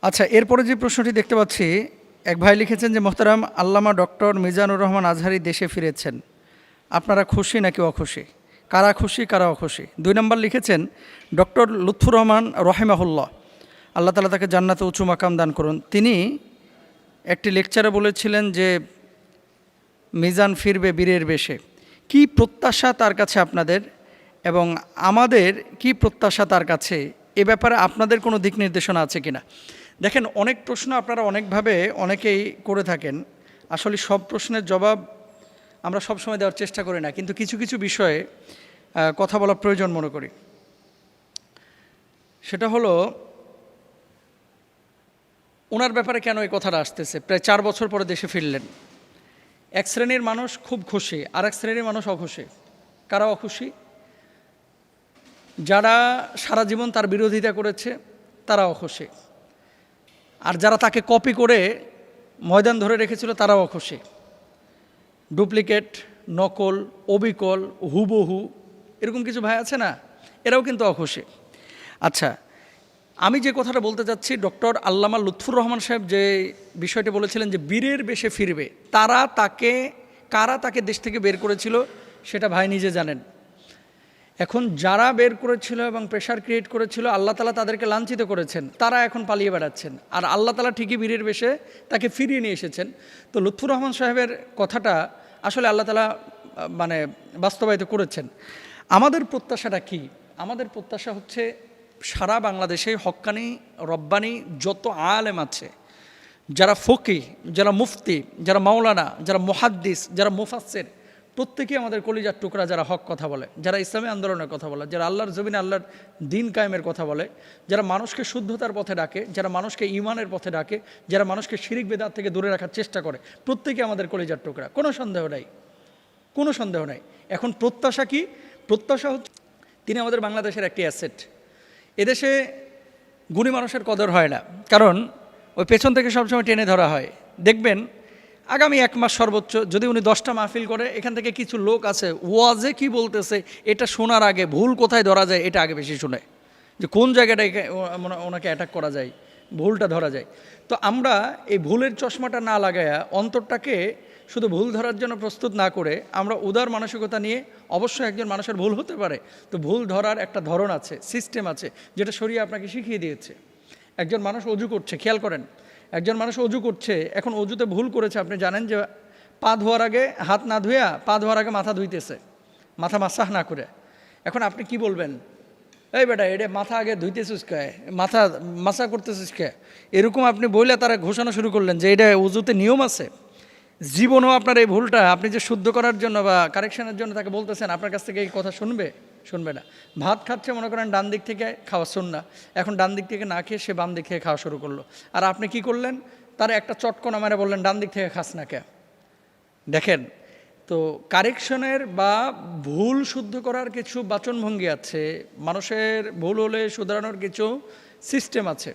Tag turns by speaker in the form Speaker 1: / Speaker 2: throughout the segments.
Speaker 1: আচ্ছা, এরপরে যে প্রশ্নটি দেখতে পাচ্ছি, এক ভাই লিখেছেন যে মোহতারাম আল্লামা ডক্টর মিজানুর রহমান আজহারি দেশে ফিরেছেন, আপনারা খুশি নাকি অখুশি? কারা খুশি কারা অখুশি? 2 নম্বর লিখেছেন ডক্টর লুৎফুর রহমান রহেমাহুল্লাহ, আল্লাহ তালা তাকে জান্নাতে উঁচু মাকাম দান করুন। তিনি একটি লেকচারে বলেছিলেন যে মিজান ফিরবে বীরের বেশে। কি প্রত্যাশা তার কাছে আপনাদের এবং আমাদের কি প্রত্যাশা তার কাছে? এ ব্যাপারে আপনাদের কোনো দিক নির্দেশনা আছে কিনা? দেখেন, অনেক প্রশ্ন আপনারা অনেকভাবে অনেকেই করে থাকেন। আসলে সব প্রশ্নের জবাব আমরা সবসময় দেওয়ার চেষ্টা করি না, কিন্তু কিছু কিছু বিষয়ে কথা বলা প্রয়োজন মনে করি। সেটা হলো ওনার ব্যাপারে কেন এই কথাটা আসতেছে। প্রায় 4 বছর পরে দেশে ফিরলেন। এক শ্রেণীর মানুষ খুব খুশি, আর এক শ্রেণীর মানুষ অখুশি। কারা অখুশি? যারা সারা জীবন তার বিরোধিতা করেছে তারা অখুশি, আর যারা তাকে কপি করে ময়দান ধরে রেখেছিল তারাও অখুশি। ডুপ্লিকেট, নকল, অবিকল, হুবহু এরকম কিছু ভাই আছে না, এরাও কিন্তু অখুশি। আচ্ছা, আমি যে কথাটা বলতে চাচ্ছি, ডক্টর আল্লামা লুৎফুর রহমান সাহেব যে বিষয়টি বলেছিলেন যে বীরের বেশে ফিরবে, কারা তাকে দেশ থেকে বের করেছিল সেটা ভাই নিজে জানেন। এখন যারা বের করেছিল এবং প্রেশার ক্রিয়েট করেছিল, আল্লাহ তালা তাদেরকে লাঞ্ছিত করেছেন, তারা এখন পালিয়ে বেড়াচ্ছেন, আর আল্লাহ তালা ঠিকই বীরের বেশে তাকে ফিরিয়ে নিয়ে এসেছেন। তো লুৎফুর রহমান সাহেবের কথাটা আসলে আল্লাহ তালা বাস্তবায়িত করেছেন। আমাদের প্রত্যাশাটা কি? আমাদের প্রত্যাশা হচ্ছে সারা বাংলাদেশে হক্কানি রব্বানি যত আলেম আছে, যারা ফকি, যারা মুফতি, যারা মাওলানা, যারা মুহাদ্দিস, যারা মুফাসসির, প্রত্যেকেই আমাদের কলিজার টুকরা, যারা হক কথা বলে, যারা ইসলামী আন্দোলনের কথা বলে, যারা আল্লাহর জমিনে আল্লাহর দিন কায়েমের কথা বলে, যারা মানুষকে শুদ্ধতার পথে ডাকে, যারা মানুষকে ঈমানের পথে ডাকে, যারা মানুষকে শিরিক বেদাত থেকে দূরে রাখার চেষ্টা করে, প্রত্যেকেই আমাদের কলিজার টুকরা, কোনো সন্দেহ নাই, কোনো সন্দেহ নাই। এখন প্রত্যাশা কি? প্রত্যাশা হচ্ছে তিনি আমাদের বাংলাদেশের একটি অ্যাসেট। এদেশে গুণী মানুষের কদর হয় না, কারণ ওই পেছন থেকে সবসময় টেনে ধরা হয়। দেখবেন আগামী 1 মাস সর্বোচ্চ যদি উনি 10টা মাহফিল করে, এখান থেকে কিছু লোক আছে ওয়াজে কি বলতেছে এটা শোনার আগে ভুল কোথায় ধরা যায় এটা আগে বেশি শুনে, যে কোন জায়গাটায় ওনাকে অ্যাটাক করা যায়, ভুলটা ধরা যায়। তো আমরা এই ভুলের চশমাটা না লাগায়া, অন্তরটাকে শুধু ভুল ধরার জন্য প্রস্তুত না করে, আমরা উদার মানসিকতা নিয়ে, অবশ্যই একজন মানুষের ভুল হতে পারে, তো ভুল ধরার একটা ধরন আছে, সিস্টেম আছে, যেটা শরীয়ত আপনাকে শিখিয়ে দিয়েছে। একজন মানুষ অজু করছে, খেয়াল করেন, একজন মানুষ অজু করছে, এখন অজুতে ভুল করেছে, আপনি জানেন যে পা ধোয়ার আগে হাত না ধুয়া পা ধোয়ার আগে মাথা ধুইতেছে, মাথা মাসাহ না করে। এখন আপনি কি বলবেন? এই বেটা, এটা মাথা আগে ধুইতেছিস কে, মাথা মাসা করতেছিস কে? এরকম আপনি বললে তারা ঘোষণা শুরু করলেন যে এটা উজুতে নিয়ম আছে। জীবনেও আপনার এই ভুলটা আপনি যে শুদ্ধ করার জন্য বা কারেকশনের জন্য তাকে বলতেছেন, আপনার কাছ থেকে এই কথা শুনবে না। ভাত খাচ্ছে, মনে করেন ডান দিক থেকে খাওয়া সুন্নাহ, এখন ডান দিক থেকে না খেয়ে সে বাম দিক থেকে খাওয়া শুরু করলো, আর আপনি কি করলেন? তার একটা চটকনা মেরে বললেন ডান দিক থেকে খাস না কে। দেখেন, তো কারেকশনের বা ভুল শুদ্ধ করার কিছু বাচনভঙ্গি আছে, মানুষের ভুল হলে শুধরানোর কিছু সিস্টেম আছে।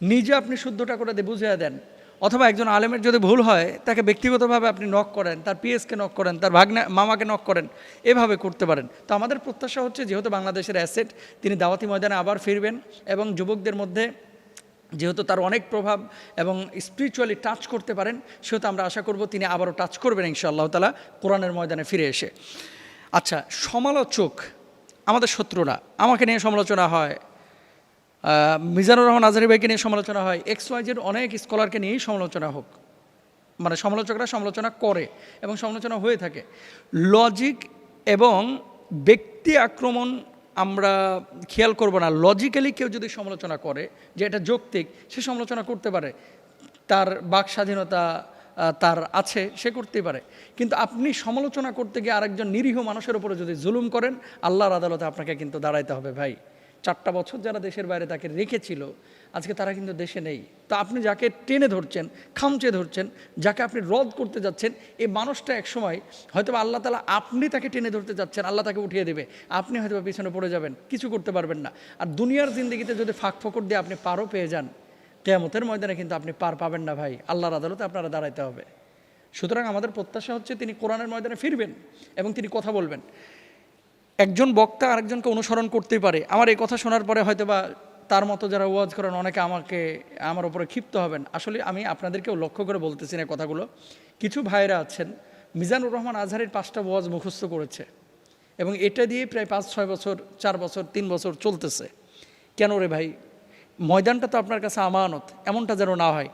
Speaker 1: নিজে আপনি শুদ্ধটা করে বুঝিয়ে দেন, অথবা একজন আলেমের যদি ভুল হয় তাকে ব্যক্তিগতভাবে আপনি নক করেন, তার পিএসকে নক করেন, তার ভাগ্না মামাকে নক করেন, এভাবে করতে পারেন। তো আমাদের প্রত্যাশা হচ্ছে, যেহেতু বাংলাদেশের অ্যাসেট, তিনি দাওয়াতি ময়দানে আবার ফিরবেন, এবং যুবকদের মধ্যে যেহেতু তার অনেক প্রভাব এবং স্পিরিচুয়ালি টাচ করতে পারেন, সেহেতু আমরা আশা করব তিনি আবারও টাচ করবেন ইনশাআল্লাহ তাআলা কোরআনের ময়দানে ফিরে এসে। আচ্ছা, সমালোচক আমাদের শত্রুরা, আমাকে নিয়ে সমালোচনা হয়, মিজানুর রহমান আজহারী ভাইকে নিয়ে সমালোচনা হয়, XYZ অনেক স্কলারকে নিয়েই সমালোচনা হোক, মানে সমালোচকরা সমালোচনা করে এবং সমালোচনা হয়ে থাকে। লজিক এবং ব্যক্তি আক্রমণ আমরা খেয়াল করব না। লজিক্যালি কেউ যদি সমালোচনা করে যে এটা যৌক্তিক, সে সমালোচনা করতে পারে, তার বাক স্বাধীনতা তার আছে, সে করতেই পারে। কিন্তু আপনি সমালোচনা করতে গিয়ে আরেকজন নিরীহ মানুষের উপরে যদি জুলুম করেন, আল্লাহর আদালতে আপনাকে কিন্তু দাঁড়াইতে হবে ভাই। 4টা বছর যারা দেশের বাইরে তাকে রেখেছিল, আজকে তারা কিন্তু দেশে নেই। তো আপনি যাকে টেনে ধরছেন, খামচে ধরছেন, যাকে আপনি রদ করতে যাচ্ছেন, এই মানুষটা একসময় হয়তো আল্লাহ তাআলা, আপনি তাকে টেনে ধরতে যাচ্ছেন, আল্লাহ তাকে উঠিয়ে দেবে, আপনি হয়তো পিছনে পড়ে যাবেন, কিছু করতে পারবেন না। আর দুনিয়ার জিন্দেগিতে যদি ফাঁক ফোকর দিয়ে আপনি পারও পেয়ে যান, কিয়ামতের ময়দানে কিন্তু আপনি পার পাবেন না ভাই, আল্লাহর আদালতে আপনারা দাঁড়াইতে হবে। সুতরাং আমাদের প্রত্যাশা হচ্ছে তিনি কোরআনের ময়দানে ফিরবেন এবং তিনি কথা বলবেন। একজন বক্তা আরেকজনকে অনুসরণ করতেই পারে। আমার এই কথা শোনার পরে হয়তো বা তার মতো যারা ওয়াজ করেন অনেকে আমার উপরে ক্ষিপ্ত হবেন। আসলে আমি আপনাদেরকেও লক্ষ্য করে বলতেছি না কথাগুলো। কিছু ভাইরা আছেন মিজানুর রহমান আজহারের 5টা ওয়াজ মুখস্থ করেছে এবং এটা দিয়ে প্রায় 5-6 বছর, 4 বছর, 3 বছর চলতেছে। কেন রে ভাই? ময়দানটা তো আপনার কাছে আমানত, এমনটা যেন না হয়।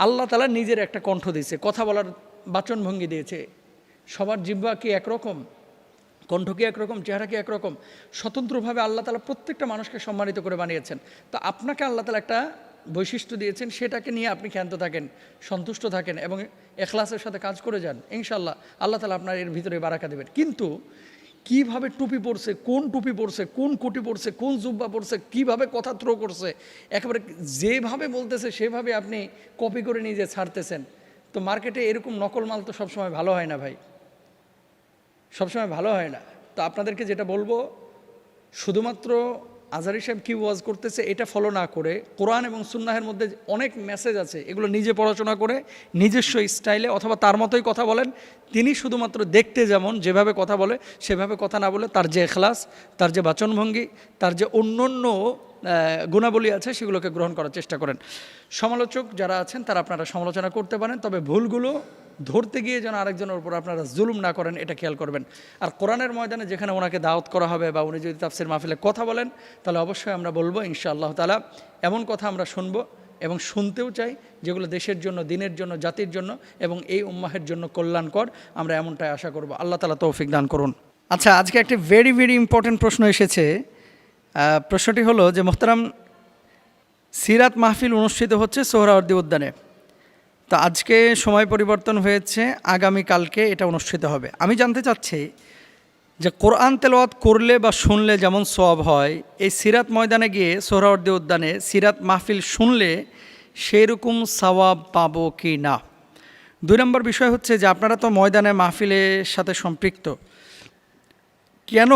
Speaker 1: আল্লাহ তাআলা নিজের একটা কণ্ঠ দিয়েছে, কথা বলার বাচনভঙ্গি দিয়েছে। সবার জিহ্বা কি একরকম? কণ্ঠ কি একরকম? চেহারা কি একরকম? স্বতন্ত্রভাবে আল্লাহ তাআলা প্রত্যেকটা মানুষকে সম্মানিত করে বানিয়েছেন। তো আপনাকে আল্লাহ তাআলা একটা বৈশিষ্ট্য দিয়েছেন, সেটাকে নিয়ে আপনি ক্ষান্ত থাকেন, সন্তুষ্ট থাকেন এবং ইখলাসের সাথে কাজ করে যান। ইনশাআল্লাহ আল্লাহ তাআলা আপনার এর ভিতরে বারাকা দেবেন। কিন্তু কিভাবে টুপি পরছে, কোন টুপি পরছে, কোন কোটি পরছে, কোন জুব্বা পরছে, কিভাবে কথা থ্রো করছে, একেবারে যেভাবে বলতেছে সেভাবে আপনি কপি করে নিয়ে যে ছাড়তেছেন। তো মার্কেটে এরকম নকল মাল তো সবসময় ভালো হয় না ভাই, সবসময় ভালো হয় না। তো আপনাদেরকে যেটা বলবো, শুধুমাত্র আজহারী সাহেব কি ওয়াজ করতেছে এটা ফলো না করে কোরআন এবং সুন্নাহের মধ্যে অনেক মেসেজ আছে, এগুলো নিজে পড়াশোনা করে নিজস্ব স্টাইলে অথবা তার মতোই কথা বলেন। তিনি শুধুমাত্র দেখতে যেমন যেভাবে কথা বলে সেভাবে কথা না বলে তার যে ইখলাস, তার যে বাচনভঙ্গি, তার যে অন্য গুণাবলী আছে সেগুলোকে গ্রহণ করার চেষ্টা করেন। সমালোচক যারা আছেন তারা আপনারা সমালোচনা করতে পারেন, তবে ভুলগুলো ধরতে গিয়ে যেন আরেকজনের উপর আপনারা জুলুম না করেন, এটা খেয়াল করবেন। আর কোরআনের ময়দানে যেখানে ওনাকে দাওয়াত করা হবে বা উনি যদি তাফসির মাহফিলে কথা বলেন, তাহলে অবশ্যই আমরা বলবো ইনশাআল্লাহ তাআলা এমন কথা আমরা শুনবো এবং শুনতেও চাই যেগুলো দেশের জন্য, দিনের জন্য, জাতির জন্য এবং এই উম্মাহের জন্য কল্যাণকর। আমরা এমনটাই আশা করব। আল্লাহ তাআলা তৌফিক দান করুন। আচ্ছা, আজকে একটা ভেরি ইম্পর্টেন্ট প্রশ্ন এসেছে। প্রশ্নটি হলো যে মোহতারাম, সিরাত মাহফিল অনুষ্ঠিত হচ্ছে সোহরাওয়ার্দী উদ্যানে, তো আজকে সময় পরিবর্তন হয়েছে, আগামীকালকে এটা অনুষ্ঠিত হবে। আমি জানতে চাচ্ছি যে কোরআন তেলাওয়াত করলে বা শুনলে যেমন সওয়াব হয়, এই সিরাত ময়দানে গিয়ে সোহরাওয়ার্দী উদ্যানে সিরাত মাহফিল শুনলে সেরকম সওয়াব পাবো কি না। 2 নম্বর বিষয় হচ্ছে যে আপনারা তো ময়দানে মাহফিলের সাথে সম্পৃক্ত, কেন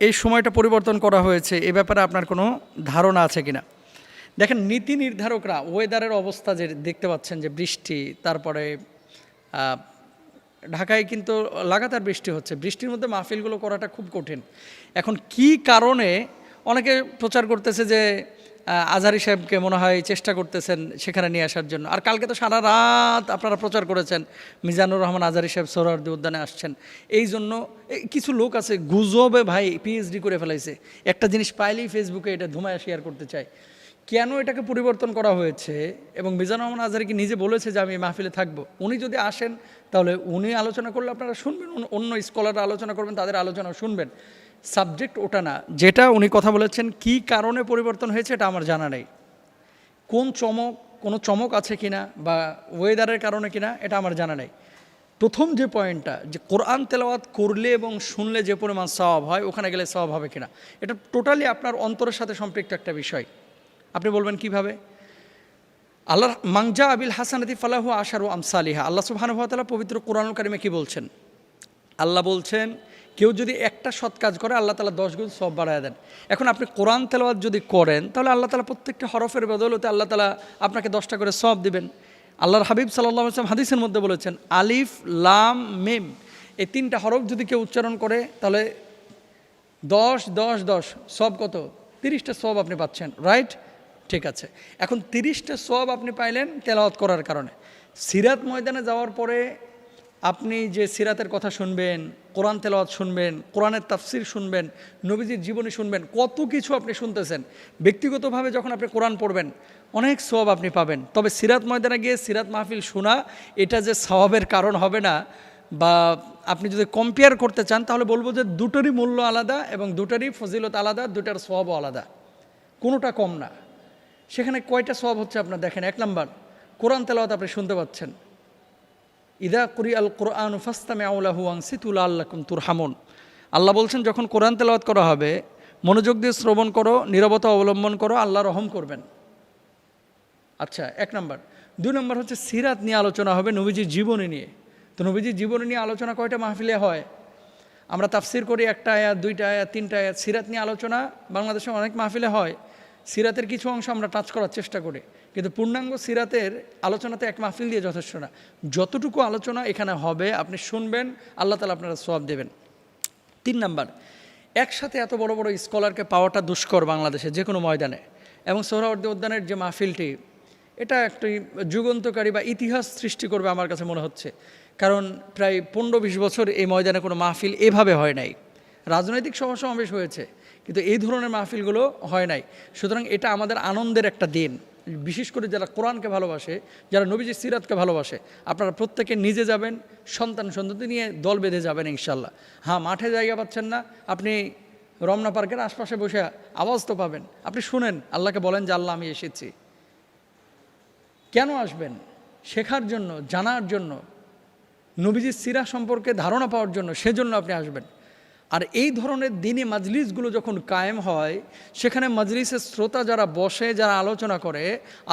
Speaker 1: এই সময়টা পরিবর্তন করা হয়েছে এ ব্যাপারে আপনার কোনো ধারণা আছে কিনা। দেখেন, নীতি নির্ধারকরা ওয়েদারের অবস্থা যে দেখতে পাচ্ছেন যে বৃষ্টি, তারপরে ঢাকায় কিন্তু লাগাতার বৃষ্টি হচ্ছে, বৃষ্টির মধ্যে মাহফিলগুলো করাটা খুব কঠিন। এখন কি কারণে অনেকে প্রচার করতেছে যে আজহারী সাহেবকে মনে হয় চেষ্টা করতেছেন সেখানে নিয়ে আসার জন্য। আর কালকে তো সারা রাত আপনারা প্রচার করেছেন মিজানুর রহমান আজহারী সাহেব সোহরাওয়ার্দী উদ্যানে আসছেন। এই জন্য কিছু লোক আছে গুজবে ভাই পিএইচডি করে ফেলাইছে, একটা জিনিস পাইলেই ফেসবুকে এটা ধুমায় শেয়ার করতে চায়। কেন এটাকে পরিবর্তন করা হয়েছে এবং মিজানুর রহমান আজহারী কি নিজে বলেছে যে আমি মাহফিলে থাকবো? উনি যদি আসেন তাহলে উনি আলোচনা করলে আপনারা শুনবেন, অন্য স্কলাররা আলোচনা করবেন, তাদের আলোচনা শুনবেন। সাবজেক্ট ওটা না, যেটা উনি কথা বলেছেন কি কারণে পরিবর্তন হয়েছে এটা আমার জানা নেই। কোনো চমক আছে কিনা বা ওয়েদারের কারণে কিনা এটা আমার জানা নেই। প্রথম যে পয়েন্টটা, যে কোরআন তেলাওয়াত করলে এবং শুনলে যে পরিমাণ সওয়াব হয় ওখানে গেলে সওয়াব হবে কিনা, এটা টোটালি আপনার অন্তরের সাথে সম্পৃক্ত একটা বিষয়। আপনি বলবেন কিভাবে? আল্লাহ মাংজা আবিল হাসানাতি ফালাহু আশারু আমসালিহা, আল্লাহ সুবহানাহু ওয়া তাআলা পবিত্র কোরআনুল কারিমে কি বলছেন? আল্লাহ বলছেন কেউ যদি একটা সৎ কাজ করে আল্লাহ তাআলা 10 গুণ সওয়াব বাড়ায় দেন। এখন আপনি কোরআন তেলাওয়াত যদি করেন তাহলে আল্লাহ তাআলা প্রত্যেকটা হরফের বদৌলতে আল্লাহ তাআলা আপনাকে 10টা করে সওয়াব দিবেন। আল্লাহর হাবিব সাল্লাল্লাহু আলাইহি ওয়াসাল্লাম হাদিসের মধ্যে বলেছেন আলিফ লাম মিম এই 3টা হরফ যদি কেউ উচ্চারণ করে তাহলে 10 10 10 সওয়াব কত? 30টা সওয়াব আপনি পাচ্ছেন, রাইট? ঠিক আছে, এখন 30টা সওয়াব আপনি পাইলেন তেলাওয়াত করার কারণে। সিরাত ময়দানে যাওয়ার পরে আপনি যে সিরাতের কথা শুনবেন, কোরআন তেলাওয়াত শুনবেন, কোরআনের তাফসির শুনবেন, নবীজির জীবনী শুনবেন, কত কিছু আপনি শুনতেছেন। ব্যক্তিগতভাবে যখন আপনি কোরআন পড়বেন অনেক সওয়াব আপনি পাবেন। তবে সিরাত ময়দানে গিয়ে সিরাত মাহফিল শোনা এটা যে সওয়াবের কারণ হবে না, বা আপনি যদি কম্পেয়ার করতে চান তাহলে বলবো যে দুটোরই মূল্য আলাদা এবং দুটোরই ফজিলত আলাদা, দুটার সওয়াবও আলাদা, কোনোটা কম না। সেখানে কয়টা সওয়াব হচ্ছে আপনার দেখেন। 1 নাম্বার, কোরআন তেলাওয়াত আপনি শুনতে পাচ্ছেন। ইদা কুরি আল কোরআন ফাস্তামিউ লাহু ওয়ানসিতু লাআল্লাকুম তুরহামুন, আল্লাহ বলছেন যখন কোরআন তেলাওয়াত করা হবে মনোযোগ দিয়ে শ্রবণ করো, নীরবতা অবলম্বন করো, আল্লাহ রহম করবেন। আচ্ছা, 1 নাম্বার। 2 নাম্বার হচ্ছে সিরাত নিয়ে আলোচনা হবে, নবীজির জীবনী নিয়ে। তো নবীজির জীবনী নিয়ে আলোচনা কয়টা মাহফিলে হয়? আমরা তাফসির করি 1টা আয়াত, 2টা আয়াত, 3টা আয়াত। সিরাত নিয়ে আলোচনা বাংলাদেশে অনেক মাহফিলে হয়। সিরাতের কিছু অংশ আমরা টাচ করার চেষ্টা করি, কিন্তু পূর্ণাঙ্গ সিরাতের আলোচনাতে এক মাহফিল দিয়ে যথেষ্ট না। যতটুকু আলোচনা এখানে হবে আপনি শুনবেন, আল্লাহ তাআলা আপনারা সওয়াব দেবেন। 3 নাম্বার, একসাথে এত বড় বড় স্কলারকে পাওয়াটা দুষ্কর বাংলাদেশে যে কোনো ময়দানে। এবং সোহরাওয়ার্দী উদ্যানের যে মাহফিলটি, এটা একটি যুগান্তকারী বা ইতিহাস সৃষ্টি করবে আমার কাছে মনে হচ্ছে। কারণ প্রায় 15-20 বছর এই ময়দানে কোনো মাহফিল এভাবে হয় নাই। রাজনৈতিক সভা সমাবেশ হয়েছে, কিন্তু এই ধরনের মাহফিলগুলো হয় নাই। সুতরাং এটা আমাদের আনন্দের একটা দিন। বিশেষ করে যারা কোরআনকে ভালোবাসে, যারা নবীজির সিরাতকে ভালোবাসে, আপনারা প্রত্যেকে নিজে যাবেন, সন্তান সন্ততি নিয়ে দল বেঁধে যাবেন ইনশাল্লাহ। হ্যাঁ, মাঠে জায়গা পাচ্ছেন না, আপনি রমনা পার্কের আশপাশে বসে আওয়াজ তো পাবেন। আপনি শুনেন, আল্লাহকে বলেন যে আল্লাহ আমি এসেছি। কেন আসবেন? শেখার জন্য, জানার জন্য, নবীজির সিরা সম্পর্কে ধারণা পাওয়ার জন্য, সেজন্য আপনি আসবেন। আর এই ধরনের দিনে মাজলিসগুলো যখন কায়েম হয়, সেখানে মাজলিসের শ্রোতা যারা বসে, যারা আলোচনা করে,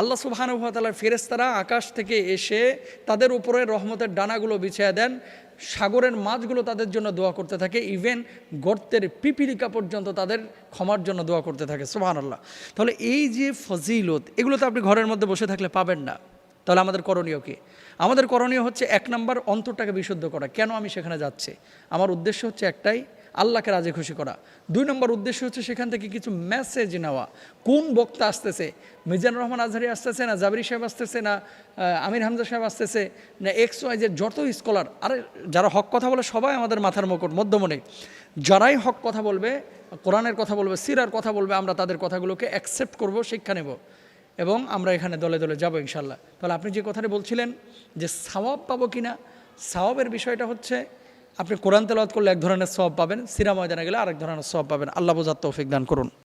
Speaker 1: আল্লাহ সুবহানাহু ওয়া তাআলার ফেরেশতারা আকাশ থেকে এসে তাদের উপরে রহমতের ডানাগুলো বিছিয়ে দেন। সাগরের মাছগুলো তাদের জন্য দোয়া করতে থাকে, ইভেন গর্তের পিপিলিকা পর্যন্ত তাদের ক্ষমার জন্য দোয়া করতে থাকে। সুবহানাল্লাহ। তাহলে এই যে ফজিলত, এগুলো তো আপনি ঘরের মধ্যে বসে থাকলে পাবেন না। তাহলে আমাদের করণীয় কি? আমাদের করণীয় হচ্ছে 1 নম্বর, অন্তরটাকে বিশুদ্ধ করা। কেন আমি সেখানে যাচ্ছি? আমার উদ্দেশ্য হচ্ছে একটাই, আল্লাহকে রাজি খুশি করা। 2 নম্বর উদ্দেশ্য হচ্ছে সেখান থেকে কিছু মেসেজ নেওয়া। কোন বক্তা আসতেছে? মিজানুর রহমান আজহারি আসতেছে, না জাবরি সাহেব আসতেছে, না আমির হামজা সাহেব আসতেছে, না XY যত স্কলার, আরে যারা হক কথা বলে সবাই আমাদের মাথার মুকুট, মধ্যমণি। যারাই হক কথা বলবে, কোরআনের কথা বলবে, সিরার কথা বলবে, আমরা তাদের কথাগুলোকে অ্যাকসেপ্ট করব, শিক্ষা নেব, এবং আমরা এখানে দলে দলে যাবো ইনশাল্লাহ। তাহলে আপনি যে কথাটা বলছিলেন যে সওয়াব পাবো কিনা, সওয়াবের বিষয়টা হচ্ছে আপনি কোরআন তেলাওয়াত করলে এক ধরনের সওয়াব পাবেন, সিরা ময়দানে গেলে আরেক ধরনের সওয়াব পাবেন। আল্লাহ বোঝার তৌফিক দান করুন।